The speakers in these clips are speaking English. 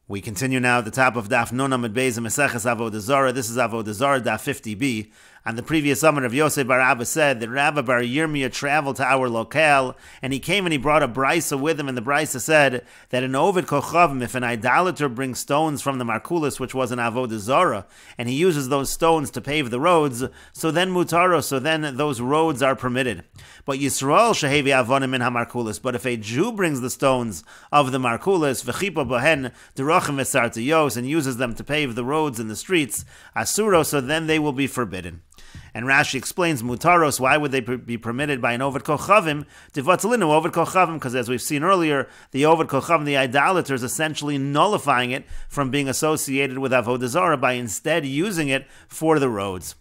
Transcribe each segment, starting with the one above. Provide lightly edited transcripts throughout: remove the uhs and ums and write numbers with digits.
We continue now at the top of Daf Nunam Beis Meseches Avodah Zara. This is Avodah Zarah Daf 50b. On the previous summer of Yosef bar Abba said that Rabbi bar Yirmiyah traveled to our locale, and he came and he brought a brisa with him, and the brisa said that an Ovid Kochavim, if an idolater brings stones from the Markulis, which was an Avodah Zara, and he uses those stones to pave the roads, so then mutaro, so then those roads are permitted. But Yisrael shehevi avonim min hamarkulis. But if a Jew brings the stones of the Markulis, v'chipa bohen derachim v'sartiyos, and uses them to pave the roads and the streets, asuro, so then they will be forbidden. And Rashi explains mutaros, why would they be permitted by an Ovid Kochavim? Divatzalinu Ovid Kochavim, because as we've seen earlier, the Ovid Kochavim, the idolater, is essentially nullifying it from being associated with Avodah Zara by instead using it for the roads.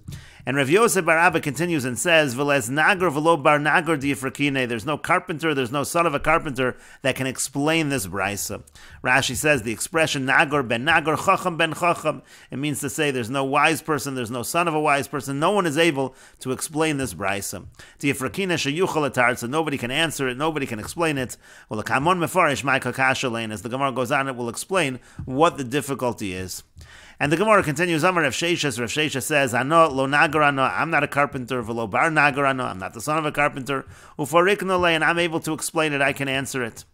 And Rav Yosef bar Abba continues and says, "V'les nagar v'lo bar nagar di'ifrakine." There's no carpenter, there's no son of a carpenter that can explain this brisa. Rashi says the expression nagar ben nagar, chacham ben chacham. It means to say there's no wise person, there's no son of a wise person. No one is able to explain this brisa. Di'ifrakine sheyuchal atar, so nobody can answer it, nobody can explain it. Well, the kamon mefarish ma'ika kashalein, as the Gemara goes on, it will explain what the difficulty is. And the Gemara continues, Amar Rav Sheshes says, Ano lo nagar ano, I'm not a carpenter, v'lo bar nagar ano, I'm not the son of a carpenter, ufarikno le, and I'm able to explain it, I can answer it.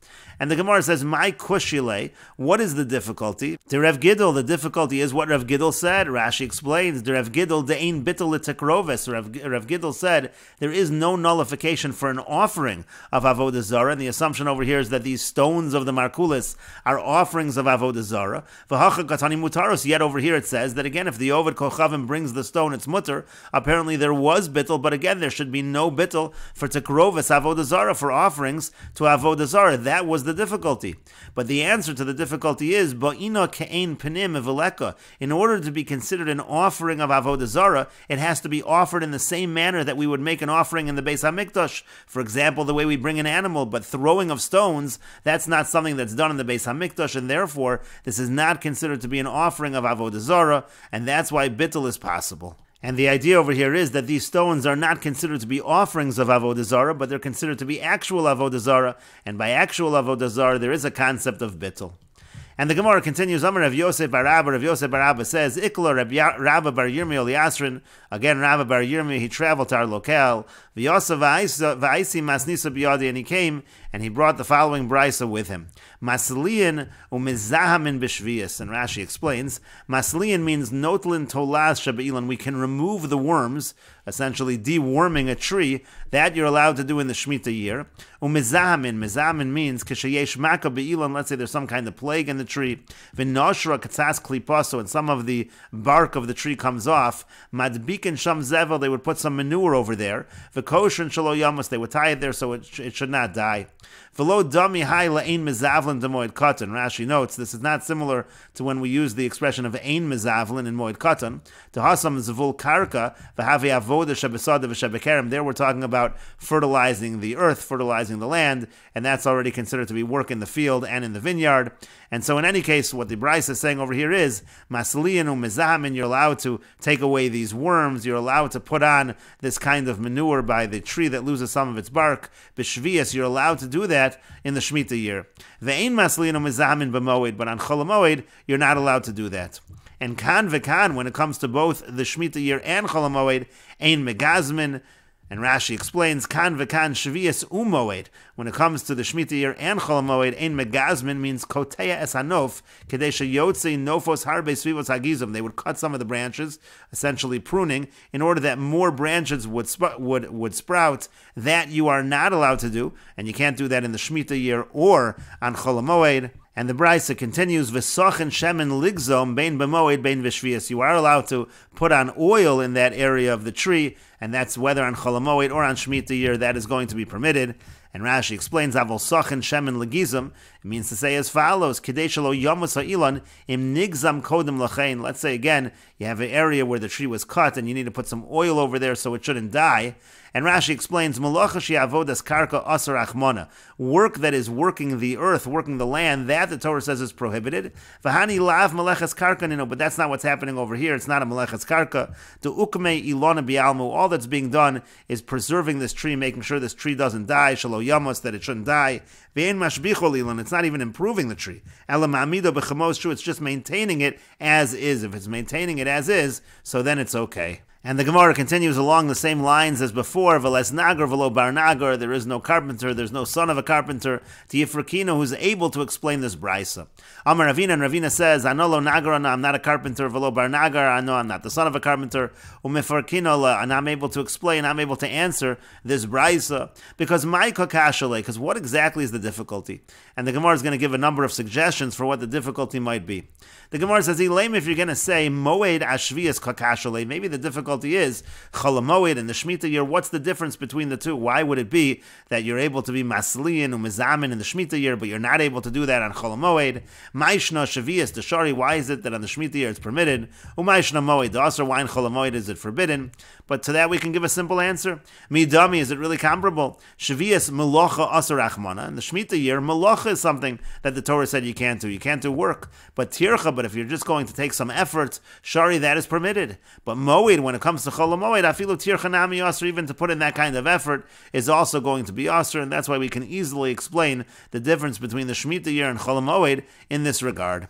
And the Gemara says, My kushile, what is the difficulty? To Rav Gidol, the difficulty is what Rav Gidol said. Rashi explains, the Rav Gidol de'ein bittul l'tekroves. Rav Gidol said, there is no nullification for an offering of Avodah Zara, and the assumption over here is that these stones of the Markulis are offerings of Avodah Zara. V'hacha katani mutaros, yet over here it says that again, if the Ovid Kochavim brings the stone, it's mutter. Apparently there was bittul, but again, there should be no bittul for tekroves Avodah Zara, for offerings to Avodah Zara. That was the difficulty. But the answer to the difficulty is Ba'ina ke'ein penim v'leka. In order to be considered an offering of Avodah Zara, it has to be offered in the same manner that we would make an offering in the Beis HaMikdash. For example, the way we bring an animal, but throwing of stones, that's not something that's done in the Beis HaMikdash, and therefore this is not considered to be an offering of Avodah Zara, and that's why bittul is possible. And the idea over here is that these stones are not considered to be offerings of Avodah Zara, but they're considered to be actual Avodah Zara, and by actual Avodah Zara there is a concept of bittul. And the Gemara continues, Amar Rav Yosef bar Abba, Rav Yosef bar Abba says, Ikla Rabba bar Yirmiyah li'asrin, again Rabba bar Yirmiyah, he traveled to our locale, V'yosef v'aisi masnisa biyadi, and he came and he brought the following brisa with him. Masliyan umizahamin b'shviyas, and Rashi explains, Masliyan means notlin tolaz shabe'ilan, we can remove the worms, essentially deworming a tree, that you're allowed to do in the Shemitah year. Mizahamin means kishayesh maka be'ilan, let's say there's some kind of plague in the tree, v'noshra katzas klipaso, and some of the bark of the tree comes off, madbikin sham zevel, they would put some manure over there, v'koshin shalo yamas, they would tie it there so it should not die. V'lo dami hai la'ein mizavlin de moed katan. Rashi notes, this is not similar to when we use the expression of ein mizavlin in moed katan. To hasam zvul karka, v'havi avoda shebesada v'shebekerem. There we're talking about fertilizing the earth, fertilizing the land, and that's already considered to be work in the field and in the vineyard. And so in any case, what the Bryce is saying over here is, Masliyan u'mizahamin, you're allowed to take away these worms, you're allowed to put on this kind of manure by the tree that loses some of its bark. B'shvias, you're allowed to do that in the Shemitah year. Ve'ein masliyan u'mizahamin b'moed, but on Chol HaMoed, you're not allowed to do that. And kan v'kan, when it comes to both the Shemitah year and Chol HaMoed, ein megazmin. And Rashi explains, kan v'kan shvias u'moed. When it comes to the Shemitah year and Chol HaMoed, ein megazmin means koteya es hanof, kedei sheyotzei nofos harbe svivos hagizim. They would cut some of the branches, essentially pruning, in order that more branches would sprout. That you are not allowed to do, and you can't do that in the Shemitah year or on Chol HaMoed. And the Brisa continues, V'sochen shemen ligzom bein b'moed bein v'shvias. You are allowed to put on oil in that area of the tree, and that's whether on Chol HaMoed or on Shemitah year, that is going to be permitted. And Rashi explains, Avol sochen shemen legizim. It means to say as follows, Kedei shelo yomos ha'ilon im nigzam kodem lachein. Let's say again, you have an area where the tree was cut, and you need to put some oil over there so it shouldn't die. And Rashi explains, Malacha she'avodas karka asar achmona. Work that is working the earth, working the land, that the Torah says is prohibited. V'hani lav maleches karka nino, but that's not what's happening over here. It's not a maleches karka. The ukmei ilona bialmu. All that's being done is preserving this tree, making sure this tree doesn't die. Shelo shelo yamos, that it shouldn't die. Ve'en mashbicho lilan, it's not even improving the tree. Ela ma'amido b'chamos shu, it's just maintaining it as is. If it's maintaining it as is, so then it's okay. And the Gemara continues along the same lines as before. V'les nagar v'lo bar nagar. There is no carpenter. There's no son of a carpenter. T'yifrakino, who's able to explain this brisa. Amar Ravina, and Ravina says, Anolo nagar, I'm not a carpenter. V'lo bar nagar, I know I'm not the son of a carpenter. Umefarkino, and I'm able to explain. I'm able to answer this brisa because my kakashale. Because what exactly is the difficulty? And the Gemara is going to give a number of suggestions for what the difficulty might be. The Gemara says, Elaim, if you're going to say moed ashvias kakashale, maybe the difficulty is cholamoed and the Shemitah year. What's the difference between the two? Why would it be that you're able to be masliin umizamin in the Shemitah year, but you're not able to do that on cholamoed? Maishna shavias deshari. Why is it that on the Shemitah year it's permitted? Umaishna moed dasar. Why in cholamoed is it forbidden? But to that we can give a simple answer. Midami, is it really comparable? Shavias melocha asar achmana. In the Shemitah year, melocha is something that the Torah said you can't do. You can't do work. But tircha, but if you're just going to take some effort, shari, that is permitted. But moed, when it comes to chol moed, afilu tircha nami asr, even to put in that kind of effort is also going to be asr, and that's why we can easily explain the difference between the Shemitah year and chol moed in this regard.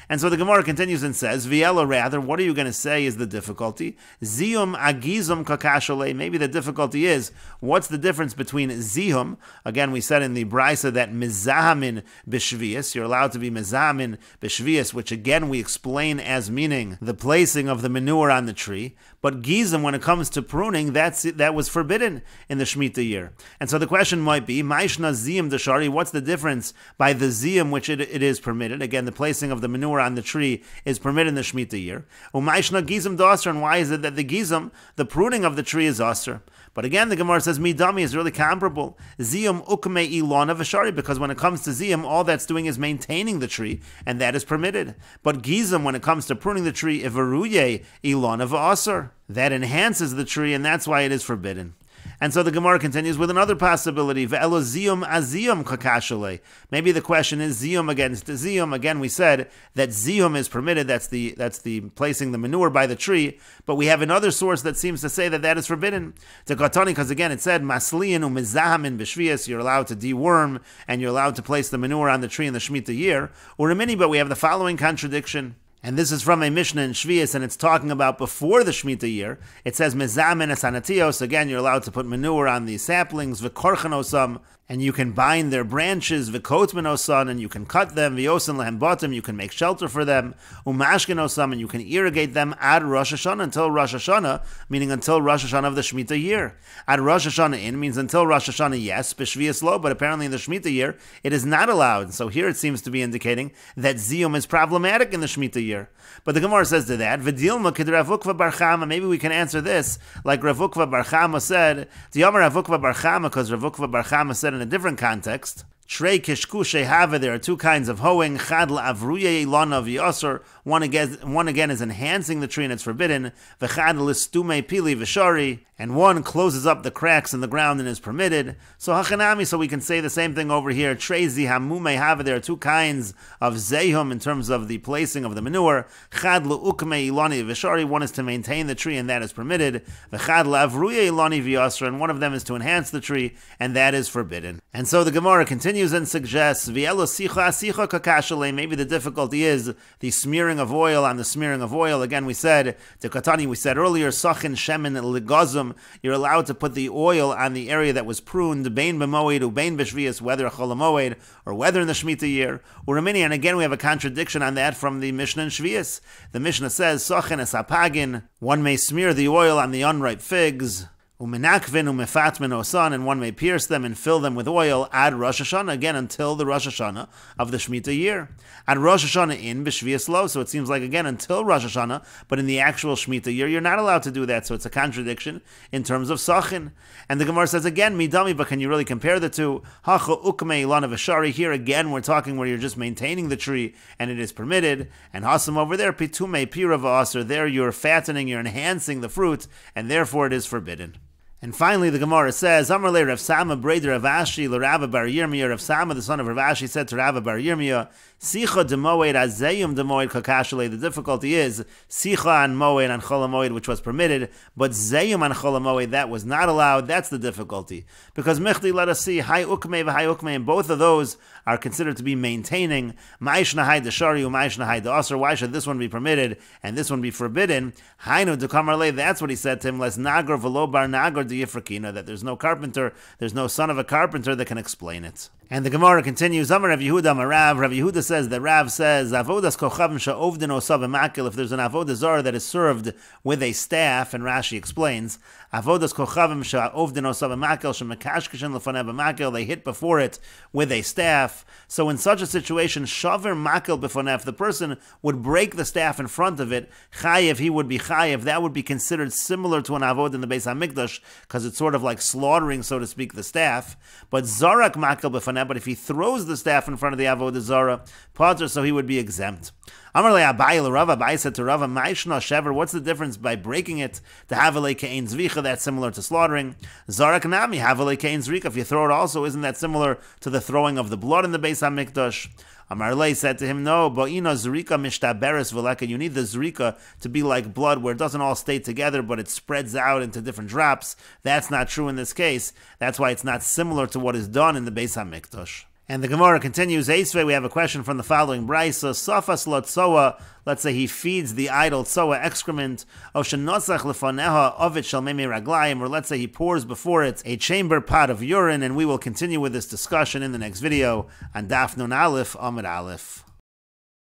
And so the Gemara continues and says, Viela, rather, what are you going to say is the difficulty? Ziyum agizum kakashale. Maybe the difficulty is, what's the difference between ziyum? Again, we said in the brisa that mizahamin b'shvius, you're allowed to be mizahamin b'shvius, which again we explain as meaning the placing of the manure on the tree. But gizum, when it comes to pruning, that was forbidden in the Shemitah year. And so the question might be, Maishna ziyum deshari, what's the difference by the ziyum, which it is permitted? Again, the placing of the manure on the tree is permitted in the Shemitah year. Umaishna gizum d'asr, and why is it that the gizum, the pruning of the tree, is asr? But again, the Gemara says midami is really comparable. Ziyum ukme ilana v'shari, because when it comes to ziyum, all that's doing is maintaining the tree, and that is permitted. But gizum, when it comes to pruning the tree, ivaruye ilana v'asr, that enhances the tree, and that's why it is forbidden. And so the Gemara continues with another possibility. Ve'elo ziyum aziyum kakashale. Maybe the question is ziyum against ziyum. Again, we said that ziyum is permitted. That's the placing the manure by the tree. But we have another source that seems to say that that is forbidden. Tekatani, because again it said masliin umizahamin b'shvius. You're allowed to deworm and you're allowed to place the manure on the tree in the Shemitah year. Or a mini, but we have the following contradiction. And this is from a Mishnah in Shvius, and it's talking about before the Shemitah year. It says, Mezamen esanatios, again, you're allowed to put manure on the saplings, v'korchanosam, and you can bind their branches, v'kotmenosan, and you can cut them, v'yosen lehem bottom, you can make shelter for them, umashkenosam, and you can irrigate them ad Rosh Hashanah, until Rosh Hashanah, meaning until Rosh Hashanah of the Shemitah year. Ad Rosh Hashanah in means until Rosh Hashanah, yes, b'shvius lo, but apparently in the Shemitah year, it is not allowed. So here it seems to be indicating that ziyum is problematic in the Shemitah year. But the Gemara says to that, V'dilma kid Rav Ukva bar Chama, maybe we can answer this, like Rav Ukva bar Chama said, D'yomer Rav Ukva bar Chama, because Rav Ukva bar Chama said in a different context, Shrei kishkushe have, there are two kinds of hoeing. Chad la'avruye ilana v'yasor. One again is enhancing the tree and it's forbidden. V'chad listume pili v'shari. And one closes up the cracks in the ground and is permitted. So hachanami, so we can say the same thing over here. Trei zihamume have, there are two kinds of zehum in terms of the placing of the manure. Chad la'ukme ilani v'shari. One is to maintain the tree and that is permitted. V'chad la'avruye ilani v'yasor. And one of them is to enhance the tree and that is forbidden. And so the Gemara continues and suggests, maybe the difficulty is the smearing of oil on the smearing of oil. Again, we said, Tekatani, we said earlier, Sachin Shemen Ligazum, you're allowed to put the oil on the area that was pruned, Bein B'moed, Ubein B'shvius, whether Cholamoed, or whether in the Shemitah year, Uramini, and again we have a contradiction on that from the Mishnah in Shvius. The Mishnah says, Sachin Esapagin, one may smear the oil on the unripe figs, Umenakvin umefatmen osan, and one may pierce them and fill them with oil ad Rosh Hashanah, again until the Rosh Hashanah of the Shemitah year. Ad Rosh Hashanah in b'shvius lo, so it seems like again until Rosh Hashanah, but in the actual Shemitah year you're not allowed to do that, so it's a contradiction in terms of sachin. And the Gemara says again, midami, but can you really compare the two? Hacha ukme ilana v'shari, here again we're talking where you're just maintaining the tree and it is permitted, and hasam over there, pitume pira v'aser, there you're fattening, you're enhancing the fruit, and therefore it is forbidden. And finally, the Gemara says, Amar le Rav Sama breder Rav Ashi l'Rava bar Yirmiyah. Rav Sama, the son of Rav Ashi, said to Rava bar Yirmiyah, Sicha demoed azayum demoed kakashale. The difficulty is Sicha and Moed and Chol Moed, which was permitted, but Zayum and Chol Moed, that was not allowed. That's the difficulty. Because Mechli, let us see, Hai Ukme v'Hai Ukme, and both of those are considered to be maintaining. Ma'ishna Hai Deshari, Ma'ishna Hai De'asr. Why should this one be permitted and this one be forbidden? Hainu dekamar le. That's what he said to him. Les Nagar v'lo bar Nagar de'Yifrakina. That there's no carpenter, there's no son of a carpenter that can explain it. And the Gemara continues, Amar Rav Yehuda Amar Rav. Rav Yehuda says that Rav says, Avodas kochavim sha'ovdin osav emakil. If there's an Avodah Zara that is served with a staff, and Rashi explains, Avodas kochavim sha'ovdin osav emakil shemekashkishin lefanev emakil. They hit before it with a staff. So in such a situation, shaver makil befonef, the person would break the staff in front of it. Chayev, he would be chayev. That would be considered similar to an Avod in the Beis HaMikdash, because it's sort of like slaughtering, so to speak, the staff. But zarak makil befonef. But if he throws the staff in front of the Avodah Zara, potter, so he would be exempt. Amar le Abai l'Rav. Abai said to Rav, Ma'ishna shever. What's the difference by breaking it? The havale ke'ein zvicha, that's similar to slaughtering. Zarak nami havale ke'ein zrika. If you throw it also, isn't that similar to the throwing of the blood in the Beis HaMikdash? Amar le said to him, no, bo'ina zrika mishtaberes v'leka. You need the zrika to be like blood, where it doesn't all stay together, but it spreads out into different drops. That's not true in this case. That's why it's not similar to what is done in the Beis HaMikdash. And the Gemara continues, Eisvei, we have a question from the following Brisa, Safas lo tzoa, let's say he feeds the idol tzoa excrement, o shenosach lefaneha ovet shel meme raglayim, or let's say he pours before it a chamber pot of urine, and we will continue with this discussion in the next video on Daf Nun Aleph Amud Aleph.